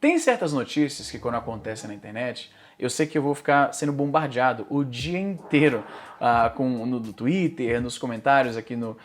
Tem certas notícias que quando acontecem na internet, eu sei que eu vou ficar sendo bombardeado o dia inteiro no Twitter, nos comentários aqui no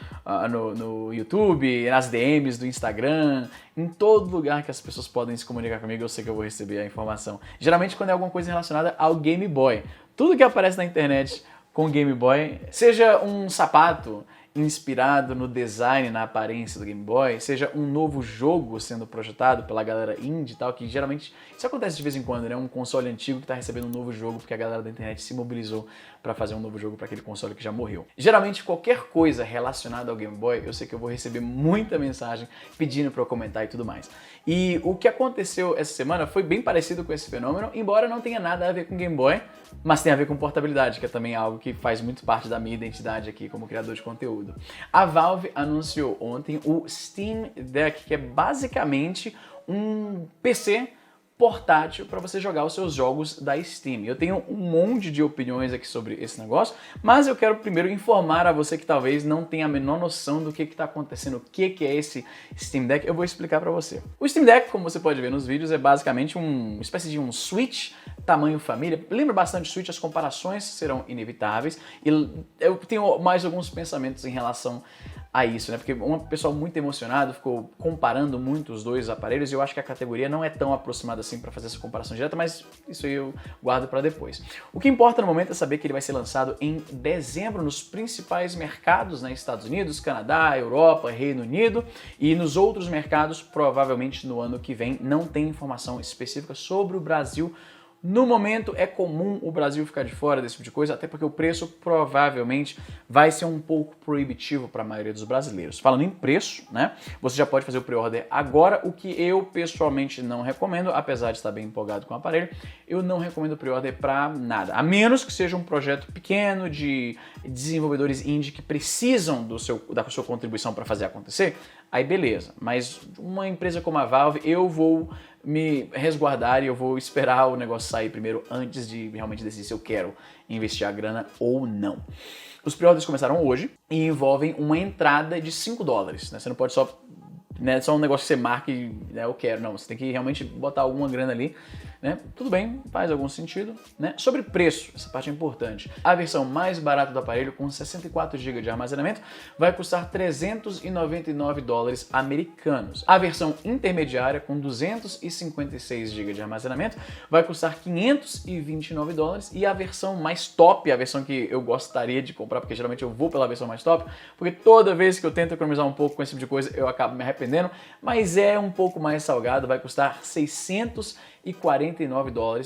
YouTube, nas DMs do Instagram, em todo lugar que as pessoas podem se comunicar comigo, eu sei que eu vou receber a informação. Geralmente quando é alguma coisa relacionada ao Game Boy. Tudo que aparece na internet com Game Boy, seja um sapato inspirado no design, na aparência do Game Boy, seja um novo jogo sendo projetado pela galera indie e tal, que geralmente isso acontece de vez em quando, né? Um console antigo que está recebendo um novo jogo porque a galera da internet se mobilizou para fazer um novo jogo para aquele console que já morreu. Geralmente qualquer coisa relacionada ao Game Boy, eu sei que eu vou receber muita mensagem pedindo para eu comentar e tudo mais. E o que aconteceu essa semana foi bem parecido com esse fenômeno, embora não tenha nada a ver com Game Boy, mas tem a ver com portabilidade, que é também algo que faz muito parte da minha identidade aqui como criador de conteúdo. A Valve anunciou ontem o Steam Deck, que é basicamente um PC portátil para você jogar os seus jogos da Steam. Eu tenho um monte de opiniões aqui sobre esse negócio, mas eu quero primeiro informar a você que talvez não tenha a menor noção do que está acontecendo, o que é esse Steam Deck, eu vou explicar para você. O Steam Deck, como você pode ver nos vídeos, é basicamente uma espécie de um Switch tamanho família. Lembra bastante Switch, as comparações serão inevitáveis e eu tenho mais alguns pensamentos em relação a isso, né? Porque um pessoal muito emocionado ficou comparando muito os dois aparelhos e eu acho que a categoria não é tão aproximada assim para fazer essa comparação direta, mas isso aí eu guardo para depois. O que importa no momento é saber que ele vai ser lançado em dezembro nos principais mercados, né? Estados Unidos, Canadá, Europa, Reino Unido, e nos outros mercados provavelmente no ano que vem. Não tem informação específica sobre o Brasil. No momento é comum o Brasil ficar de fora desse tipo de coisa, até porque o preço provavelmente vai ser um pouco proibitivo para a maioria dos brasileiros. Falando em preço, né? Você já pode fazer o pre-order agora, o que eu pessoalmente não recomendo, apesar de estar bem empolgado com o aparelho, eu não recomendo o pre-order para nada, a menos que seja um projeto pequeno de desenvolvedores indie que precisam da sua contribuição para fazer acontecer, aí beleza. Mas uma empresa como a Valve, eu vou me resguardar e eu vou esperar o negócio sair primeiro antes de realmente decidir se eu quero investir a grana ou não. Os pre-orders começaram hoje e envolvem uma entrada de $5, né? Você não pode só um negócio que você marca e eu quero, não, você tem que realmente botar alguma grana ali, né? Tudo bem, faz algum sentido, né? Sobre preço, essa parte é importante. A versão mais barata do aparelho, com 64 GB de armazenamento, vai custar $399 americanos. A versão intermediária, com 256 GB de armazenamento, vai custar $529, e a versão mais top, a versão que eu gostaria de comprar, porque geralmente eu vou pela versão mais top, porque toda vez que eu tento economizar um pouco com esse tipo de coisa, eu acabo me arrependendo, mas é um pouco mais salgado, vai custar $649,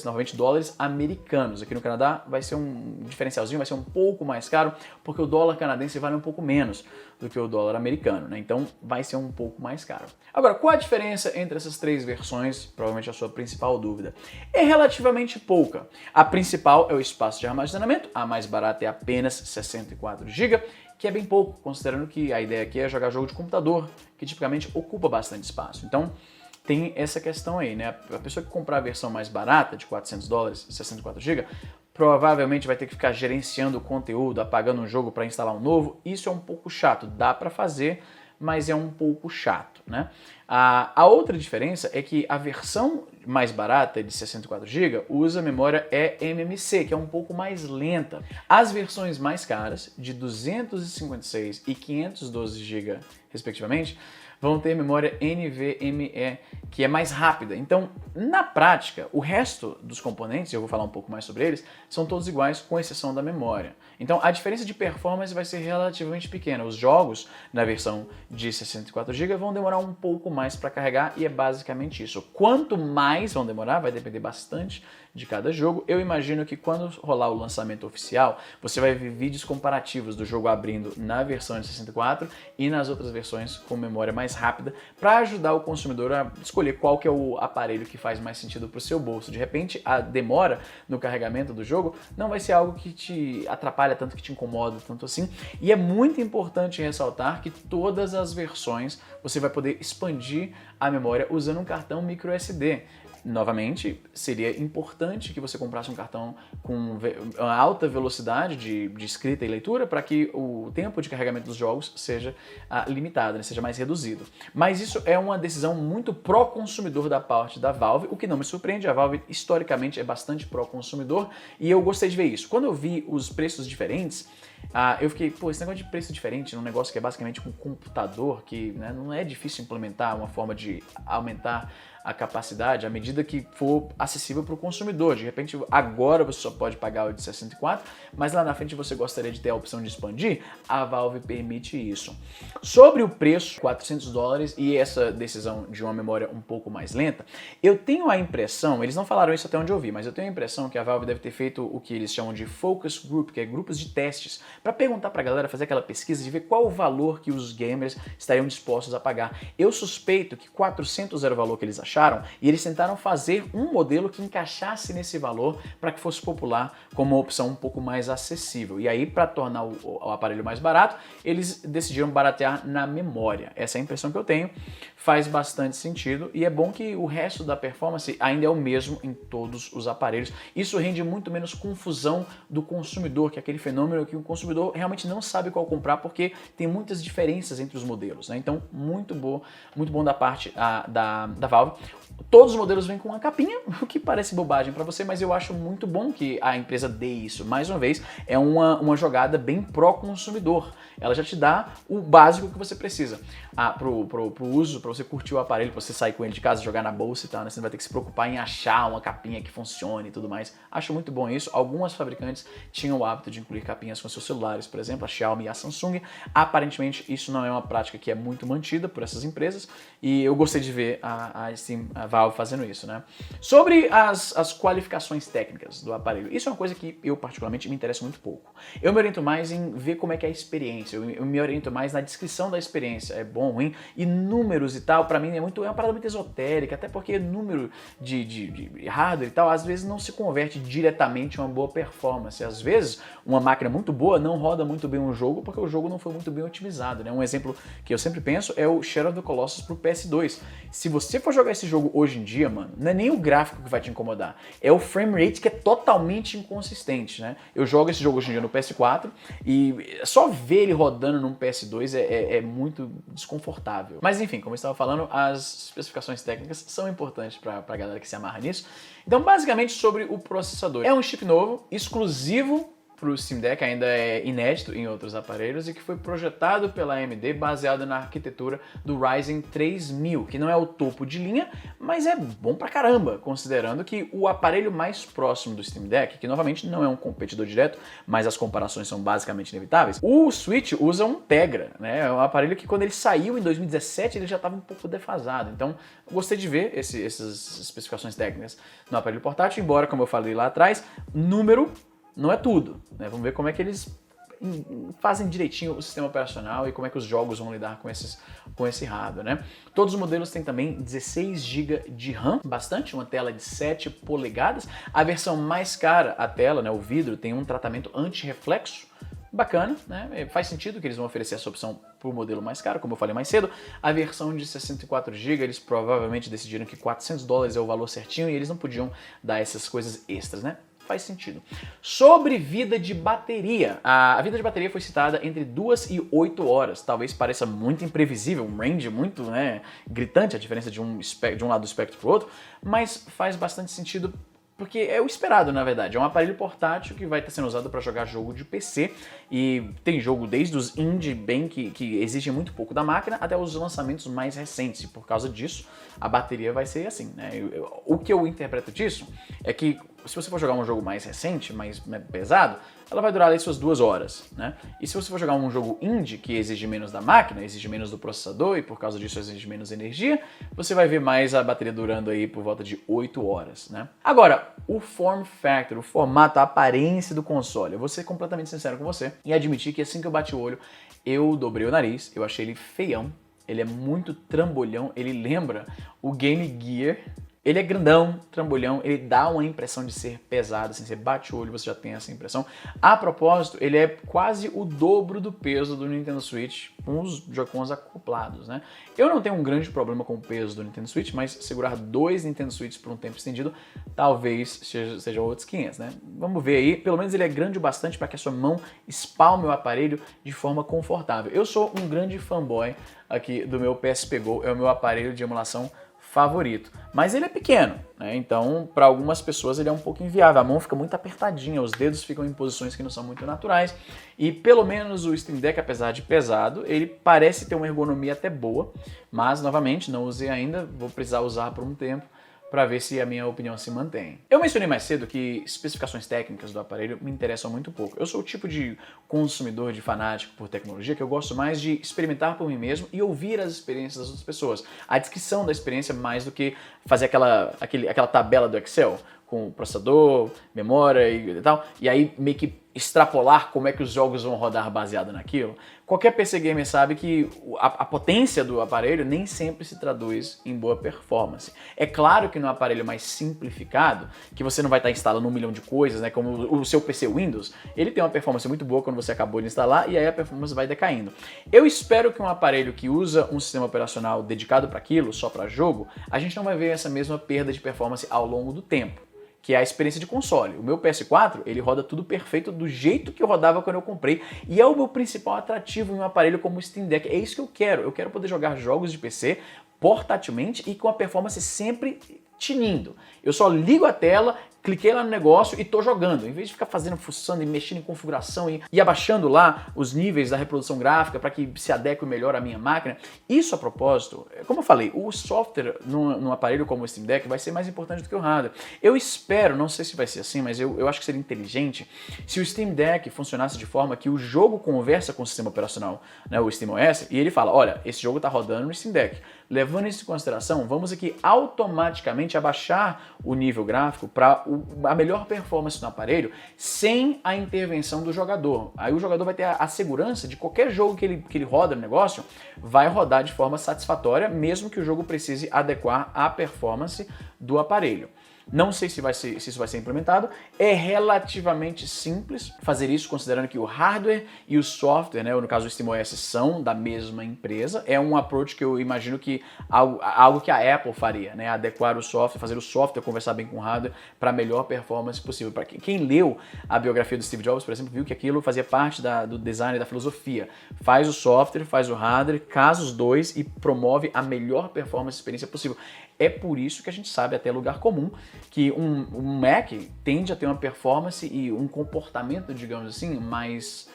novamente dólares americanos. Aqui no Canadá vai ser um diferencialzinho, vai ser um pouco mais caro, porque o dólar canadense vale um pouco menos do que o dólar americano, né? Então vai ser um pouco mais caro. Agora, qual a diferença entre essas três versões? Provavelmente a sua principal dúvida. É relativamente pouca. A principal é o espaço de armazenamento, a mais barata é apenas 64 GB, que é bem pouco, considerando que a ideia aqui é jogar jogo de computador, que tipicamente ocupa bastante espaço. Então, tem essa questão aí, né? A pessoa que comprar a versão mais barata, de $400, 64 GB, provavelmente vai ter que ficar gerenciando o conteúdo, apagando um jogo para instalar um novo. Isso é um pouco chato, dá para fazer, mas é um pouco chato, né? A outra diferença é que a versão mais barata, de 64 GB, usa memória eMMC, que é um pouco mais lenta. As versões mais caras, de 256 e 512 GB, respectivamente, vão ter memória NVMe, que é mais rápida. Então, na prática, o resto dos componentes, eu vou falar um pouco mais sobre eles, são todos iguais, com exceção da memória. Então, a diferença de performance vai ser relativamente pequena. Os jogos na versão de 64 GB vão demorar um pouco mais para carregar, e é basicamente isso. Quanto mais vão demorar, vai depender bastante de cada jogo. Eu imagino que quando rolar o lançamento oficial, você vai ver vídeos comparativos do jogo abrindo na versão de 64 e nas outras versões com memória mais rápida, para ajudar o consumidor a escolher qual que é o aparelho que faz mais sentido para o seu bolso. De repente, a demora no carregamento do jogo não vai ser algo que te atrapalha tanto, que te incomoda tanto assim. E é muito importante ressaltar que todas as versões você vai poder expandir a memória usando um cartão microSD. novamente, seria importante que você comprasse um cartão com uma alta velocidade de escrita e leitura para que o tempo de carregamento dos jogos seja limitado, né, seja mais reduzido. Mas isso é uma decisão muito pró-consumidor da parte da Valve, o que não me surpreende. A Valve, historicamente, é bastante pró-consumidor e eu gostei de ver isso. Quando eu vi os preços diferentes, eu fiquei, pô, esse negócio de preço diferente num negócio que é basicamente um computador, que, né, não é difícil implementar uma forma de aumentar a capacidade à medida que for acessível para o consumidor. De repente, agora você só pode pagar o de 64, mas lá na frente você gostaria de ter a opção de expandir, a Valve permite isso. Sobre o preço, $400 e essa decisão de uma memória um pouco mais lenta, eu tenho a impressão, eles não falaram isso até onde eu vi, mas eu tenho a impressão que a Valve deve ter feito o que eles chamam de focus group, que é grupos de testes, para perguntar para a galera, fazer aquela pesquisa de ver qual o valor que os gamers estariam dispostos a pagar. Eu suspeito que 400 era o valor que eles acharam, e eles tentaram fazer um modelo que encaixasse nesse valor para que fosse popular como uma opção um pouco mais acessível. E aí, para tornar o aparelho mais barato, eles decidiram baratear na memória. Essa é a impressão que eu tenho, faz bastante sentido e é bom que o resto da performance ainda é o mesmo em todos os aparelhos. Isso rende muito menos confusão do consumidor, que é aquele fenômeno que o consumidor realmente não sabe qual comprar porque tem muitas diferenças entre os modelos, né? Então, muito bom da parte da Valve. Todos os modelos vêm com uma capinha, o que parece bobagem para você, mas eu acho muito bom que a empresa dê isso. Mais uma vez, é uma jogada bem pró-consumidor. Ela já te dá o básico que você precisa pro uso, para você curtir o aparelho, para você sair com ele de casa, jogar na bolsa e tal, né? Você não vai ter que se preocupar em achar uma capinha que funcione e tudo mais. Acho muito bom isso. Algumas fabricantes tinham o hábito de incluir capinhas com seus celulares, por exemplo, a Xiaomi e a Samsung. Aparentemente, isso não é uma prática que é muito mantida por essas empresas e eu gostei de ver a Valve fazendo isso, né? Sobre as qualificações técnicas do aparelho, isso é uma coisa que eu particularmente me interessa muito pouco. Eu me oriento mais em ver como é que é a experiência, eu me oriento mais na descrição da experiência, é bom, ruim, e números e tal, pra mim é uma parada muito esotérica, até porque número de hardware e tal, às vezes não se converte diretamente em uma boa performance. Às vezes, uma máquina muito boa não roda muito bem um jogo porque o jogo não foi muito bem otimizado, né? Um exemplo que eu sempre penso é o Shadow of the Colossus pro PS2. Se você for jogar esse jogo hoje em dia, mano, não é nem o gráfico que vai te incomodar, é o frame rate que é totalmente inconsistente, né? Eu jogo esse jogo hoje em dia no PS4 e só ver ele rodando num PS2 é muito desconfortável. Mas enfim, como eu estava falando, as especificações técnicas são importantes pra galera que se amarra nisso. Então, basicamente, sobre o processador. É um chip novo, exclusivo para o Steam Deck, ainda é inédito em outros aparelhos e que foi projetado pela AMD baseado na arquitetura do Ryzen 3000, que não é o topo de linha, mas é bom pra caramba, considerando que o aparelho mais próximo do Steam Deck, que novamente não é um competidor direto, mas as comparações são basicamente inevitáveis, o Switch usa um Tegra, né? É um aparelho que quando ele saiu em 2017 ele já estava um pouco defasado, então eu gostei de ver essas especificações técnicas no aparelho portátil, embora, como eu falei lá atrás, número não é tudo, né? Vamos ver como é que eles fazem direitinho o sistema operacional e como é que os jogos vão lidar com esse hardware, né? Todos os modelos têm também 16 GB de RAM, bastante, uma tela de 7 polegadas. A versão mais cara, a tela, né, o vidro, tem um tratamento anti-reflexo, bacana, né? Faz sentido que eles vão oferecer essa opção para o modelo mais caro, como eu falei mais cedo. A versão de 64 GB, eles provavelmente decidiram que $400 é o valor certinho e eles não podiam dar essas coisas extras, né? Faz sentido. Sobre vida de bateria. A vida de bateria foi citada entre 2 e 8 horas. Talvez pareça muito imprevisível, um range muito, né, gritante a diferença de um lado do espectro para o outro, mas faz bastante sentido porque é o esperado, na verdade. É um aparelho portátil que vai estar sendo usado para jogar jogo de PC e tem jogo desde os indie bem que exigem muito pouco da máquina até os lançamentos mais recentes. E por causa disso, a bateria vai ser assim, né? O que eu interpreto disso é que se você for jogar um jogo mais recente, mais pesado, ela vai durar ali suas 2 horas, né? E se você for jogar um jogo indie, que exige menos da máquina, exige menos do processador e por causa disso exige menos energia, você vai ver mais a bateria durando aí por volta de 8 horas, né? Agora, o form factor, o formato, a aparência do console, eu vou ser completamente sincero com você e admitir que assim que eu bati o olho, eu dobrei o nariz, eu achei ele feião, ele é muito trambolhão, ele lembra o Game Gear, Ele é grandão, trambolhão, ele dá uma impressão de ser pesado, assim, você bate o olho, você já tem essa impressão. A propósito, ele é quase o dobro do peso do Nintendo Switch com os Joy-Cons acoplados, né? Eu não tenho um grande problema com o peso do Nintendo Switch, mas segurar 2 Nintendo Switches por um tempo estendido talvez seja outros 500, né? Vamos ver aí, pelo menos ele é grande o bastante para que a sua mão espalme o aparelho de forma confortável. Eu sou um grande fanboy aqui do meu PSP Go, é o meu aparelho de emulação favorito, mas ele é pequeno, né? Então para algumas pessoas ele é um pouco inviável, a mão fica muito apertadinha, os dedos ficam em posições que não são muito naturais e pelo menos o Steam Deck, apesar de pesado, ele parece ter uma ergonomia até boa, mas novamente não usei ainda, vou precisar usar por um tempo para ver se a minha opinião se mantém. Eu mencionei mais cedo que especificações técnicas do aparelho me interessam muito pouco. Eu sou o tipo de consumidor, de fanático por tecnologia, que eu gosto mais de experimentar por mim mesmo e ouvir as experiências das outras pessoas. A descrição da experiência mais do que fazer aquela tabela do Excel com processador, memória e tal, e aí meio que extrapolar como é que os jogos vão rodar baseado naquilo. Qualquer PC gamer sabe que a potência do aparelho nem sempre se traduz em boa performance. É claro que no aparelho mais simplificado, que você não vai estar instalando 1 milhão de coisas, né, como o seu PC Windows, ele tem uma performance muito boa quando você acabou de instalar e aí a performance vai decaindo. Eu espero que um aparelho que usa um sistema operacional dedicado para aquilo, só para jogo, a gente não vai ver essa mesma perda de performance ao longo do tempo, que é a experiência de console. O meu PS4, ele roda tudo perfeito do jeito que eu rodava quando eu comprei, e é o meu principal atrativo em um aparelho como o Steam Deck. É isso que eu quero poder jogar jogos de PC portatilmente e com a performance sempre tinindo. Eu só ligo a tela, cliquei lá no negócio e tô jogando, em vez de ficar fuçando e mexendo em configuração e abaixando lá os níveis da reprodução gráfica para que se adeque melhor à minha máquina. Isso a propósito, como eu falei, o software num aparelho como o Steam Deck vai ser mais importante do que o hardware. Eu espero, não sei se vai ser assim, mas eu acho que seria inteligente se o Steam Deck funcionasse de forma que o jogo conversa com o sistema operacional, né, o SteamOS, e ele fala, olha, esse jogo tá rodando no Steam Deck. Levando isso em consideração, vamos aqui automaticamente abaixar o nível gráfico para a melhor performance no aparelho sem a intervenção do jogador. Aí o jogador vai ter a segurança de qualquer jogo que ele roda no negócio vai rodar de forma satisfatória, mesmo que o jogo precise adequar a performance do aparelho. Não sei se isso vai ser implementado. É relativamente simples fazer isso, considerando que o hardware e o software, né, no caso o SteamOS, são da mesma empresa. É um approach que eu imagino que algo que a Apple faria, né, adequar o software, fazer o software conversar bem com o hardware para a melhor performance possível. Para quem leu a biografia do Steve Jobs, por exemplo, viu que aquilo fazia parte do design, da filosofia. Faz o software, faz o hardware, casa os dois e promove a melhor performance e experiência possível. É por isso que a gente sabe, até lugar comum, que um Mac tende a ter uma performance e um comportamento, digamos assim, mais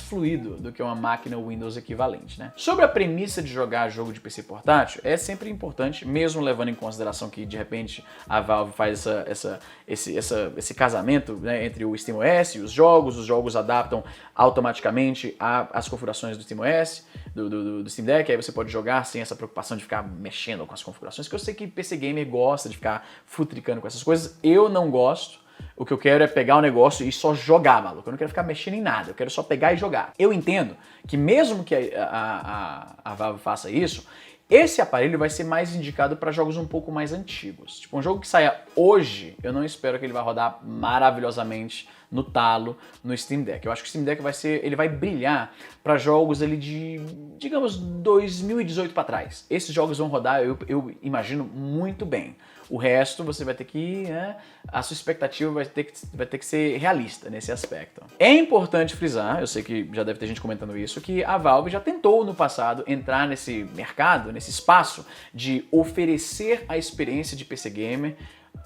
fluido do que uma máquina Windows equivalente, né? Sobre a premissa de jogar jogo de PC portátil, é sempre importante, mesmo levando em consideração que de repente a Valve faz esse casamento, né, entre o SteamOS e os jogos adaptam automaticamente às configurações do SteamOS, do Steam Deck, aí você pode jogar sem essa preocupação de ficar mexendo com as configurações, que eu sei que PC Gamer gosta de ficar futricando com essas coisas, eu não gosto. O que eu quero é pegar o negócio e só jogar, maluco. Eu não quero ficar mexendo em nada, eu quero só pegar e jogar. Eu entendo que mesmo que a Valve faça isso, esse aparelho vai ser mais indicado para jogos um pouco mais antigos. Tipo, um jogo que saia hoje, eu não espero que ele vai rodar maravilhosamente no talo no Steam Deck. Eu acho que o Steam Deck ele vai brilhar para jogos ali de, digamos, 2018 para trás. Esses jogos vão rodar, eu imagino, muito bem. O resto você vai ter que, né, a sua expectativa vai ter que ser realista nesse aspecto. É importante frisar, eu sei que já deve ter gente comentando isso, que a Valve já tentou no passado entrar nesse mercado, nesse espaço de oferecer a experiência de PC Gamer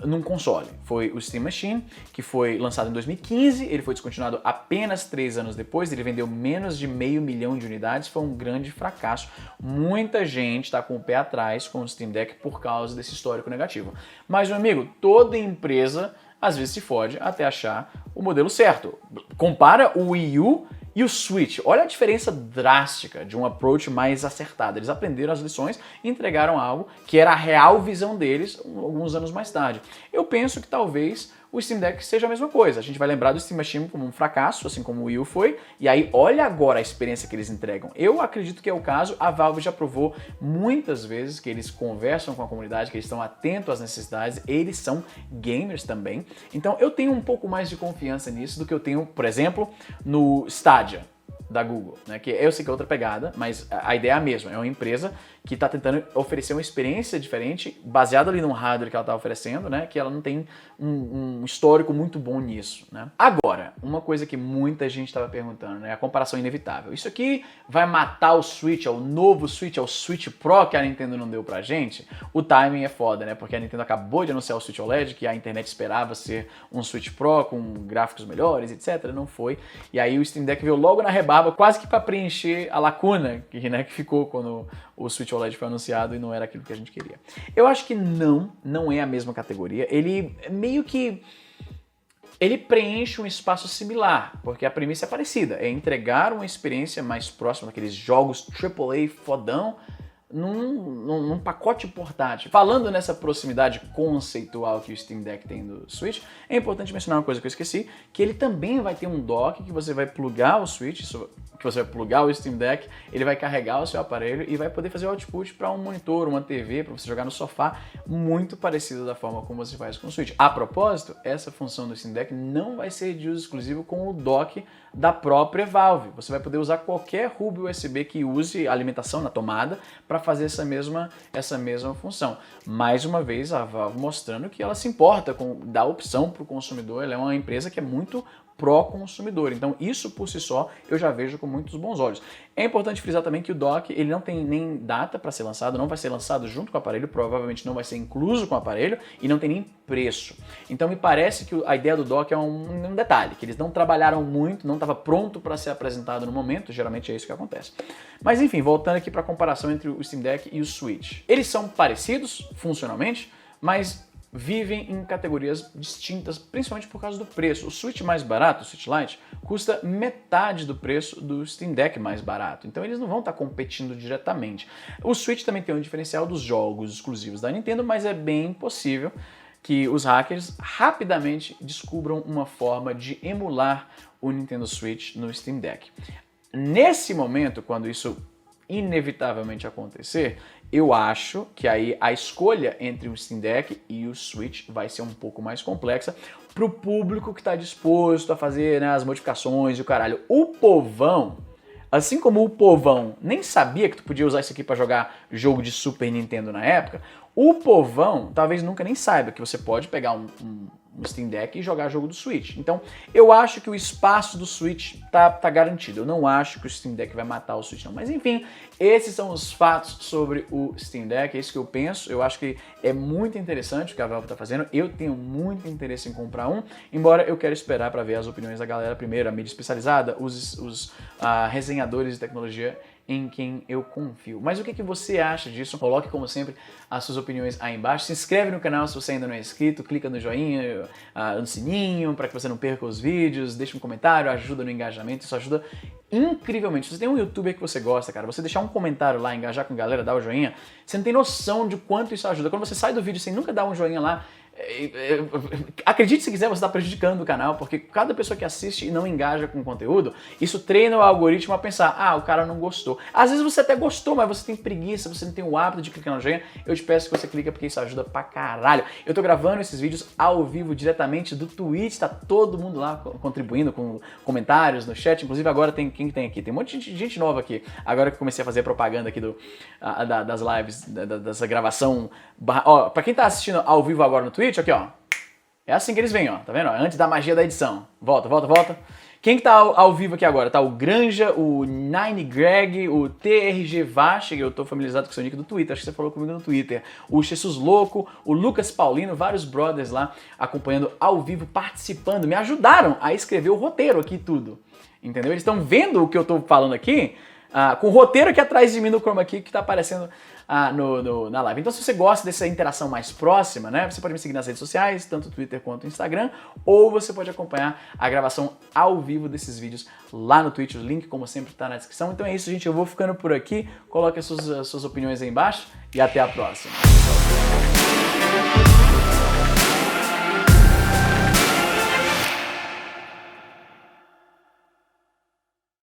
num console. Foi o Steam Machine, que foi lançado em 2015, ele foi descontinuado apenas 3 anos depois, ele vendeu menos de 500 mil de unidades, foi um grande fracasso. Muita gente está com o pé atrás com o Steam Deck por causa desse histórico negativo. Mas, meu amigo, toda empresa às vezes se fode até achar o modelo certo. Compara o Wii U e o Switch, olha a diferença drástica de um approach mais acertado. Eles aprenderam as lições e entregaram algo que era a real visão deles alguns anos mais tarde. Eu penso que talvez o Steam Deck seja a mesma coisa. A gente vai lembrar do Steam Machine como um fracasso, assim como o Wii U foi, e aí olha agora a experiência que eles entregam. Eu acredito que é o caso, a Valve já provou muitas vezes que eles conversam com a comunidade, que eles estão atentos às necessidades, eles são gamers também. Então eu tenho um pouco mais de confiança nisso do que eu tenho, por exemplo, no Stadia da Google, né? Que eu sei que é outra pegada, mas a ideia é a mesma. É uma empresa que está tentando oferecer uma experiência diferente, baseada ali no hardware que ela está oferecendo, né? Que ela não tem um histórico muito bom nisso, né? Agora, uma coisa que muita gente estava perguntando, né? A comparação inevitável. Isso aqui vai matar o Switch, é o novo Switch, é o Switch Pro que a Nintendo não deu pra gente? O timing é foda, né? Porque a Nintendo acabou de anunciar o Switch OLED, que a internet esperava ser um Switch Pro com gráficos melhores, etc. Não foi. E aí o Steam Deck veio logo na rebarba, quase que para preencher a lacuna que ficou quando o Switch OLED foi anunciado e não era aquilo que a gente queria. Eu acho que não é a mesma categoria. Ele meio que... ele preenche um espaço similar, porque a premissa é parecida. É entregar uma experiência mais próxima daqueles jogos AAA fodão num pacote portátil. Falando nessa proximidade conceitual que o Steam Deck tem do Switch, é importante mencionar uma coisa que eu esqueci, que ele também vai ter um dock que você vai plugar o Switch, que você vai plugar o Steam Deck, ele vai carregar o seu aparelho e vai poder fazer o output para um monitor, uma TV, para você jogar no sofá, muito parecido da forma como você faz com o Switch. A propósito, essa função do Steam Deck não vai ser de uso exclusivo com o dock da própria Valve. Você vai poder usar qualquer hub USB que use alimentação na tomada para fazer essa mesma função. Mais uma vez, a Valve mostrando que ela se importa com dar opção para o consumidor. Ela é uma empresa que é muito pró-consumidor. Então isso por si só eu já vejo com muitos bons olhos. É importante frisar também que o dock ele não tem nem data para ser lançado, não vai ser lançado junto com o aparelho, provavelmente não vai ser incluso com o aparelho e não tem nem preço. Então me parece que a ideia do dock é um detalhe, que eles não trabalharam muito, não estava pronto para ser apresentado no momento, geralmente é isso que acontece. Mas enfim, voltando aqui para a comparação entre o Steam Deck e o Switch. Eles são parecidos funcionalmente, mas vivem em categorias distintas, principalmente por causa do preço. O Switch mais barato, o Switch Lite, custa metade do preço do Steam Deck mais barato. Então eles não vão estar competindo diretamente. O Switch também tem um diferencial dos jogos exclusivos da Nintendo, mas é bem possível que os hackers rapidamente descubram uma forma de emular o Nintendo Switch no Steam Deck. Nesse momento, quando isso inevitavelmente acontecer, eu acho que aí a escolha entre o Steam Deck e o Switch vai ser um pouco mais complexa para o público que está disposto a fazer, né, as modificações e o caralho. O povão, assim como o povão nem sabia que tu podia usar isso aqui para jogar jogo de Super Nintendo na época, o povão talvez nunca nem saiba que você pode pegar um Steam Deck e jogar jogo do Switch. Então, eu acho que o espaço do Switch tá garantido. Eu não acho que o Steam Deck vai matar o Switch, não. Mas, enfim, esses são os fatos sobre o Steam Deck. É isso que eu penso. Eu acho que é muito interessante o que a Valve tá fazendo. Eu tenho muito interesse em comprar um, embora eu quero esperar para ver as opiniões da galera primeiro, a mídia especializada, os resenhadores de tecnologia em quem eu confio. Mas o que você acha disso? Coloque, como sempre, as suas opiniões aí embaixo. Se inscreve no canal se você ainda não é inscrito, clica no joinha, no sininho, para que você não perca os vídeos, deixa um comentário, ajuda no engajamento, isso ajuda incrivelmente. Se você tem um youtuber que você gosta, cara, você deixar um comentário lá, engajar com a galera, dar o joinha, você não tem noção de quanto isso ajuda. Quando você sai do vídeo sem nunca dar um joinha lá, acredite se quiser, você está prejudicando o canal, porque cada pessoa que assiste e não engaja com o conteúdo, isso treina o algoritmo a pensar, o cara não gostou. Às vezes você até gostou, mas você tem preguiça, você não tem o hábito de clicar no joinha, eu te peço que você clique porque isso ajuda pra caralho. Eu tô gravando esses vídeos ao vivo diretamente do Twitch, tá todo mundo lá contribuindo com comentários no chat, inclusive agora quem tem aqui? Tem um monte de gente nova aqui, agora que eu comecei a fazer propaganda aqui das lives, dessa gravação. Ó, pra quem tá assistindo ao vivo agora no Twitch, aqui ó, é assim que eles vêm, ó, tá vendo? Antes da magia da edição. Volta. Quem que tá ao vivo aqui agora? Tá o Granja, o Nine Greg, o TRG Vach, eu tô familiarizado com o seu nick do Twitter, acho que você falou comigo no Twitter. O Jesus Louco, o Lucas Paulino, vários brothers lá acompanhando ao vivo, participando, me ajudaram a escrever o roteiro aqui tudo, entendeu? Eles estão vendo o que eu tô falando aqui, com o roteiro aqui atrás de mim no Chroma Key que tá aparecendo na live. Então se você gosta dessa interação mais próxima, né, você pode me seguir nas redes sociais, tanto Twitter quanto Instagram, ou você pode acompanhar a gravação ao vivo desses vídeos lá no Twitch. O link, como sempre, tá na descrição. Então é isso, gente. Eu vou ficando por aqui. Coloque as suas opiniões aí embaixo e até a próxima.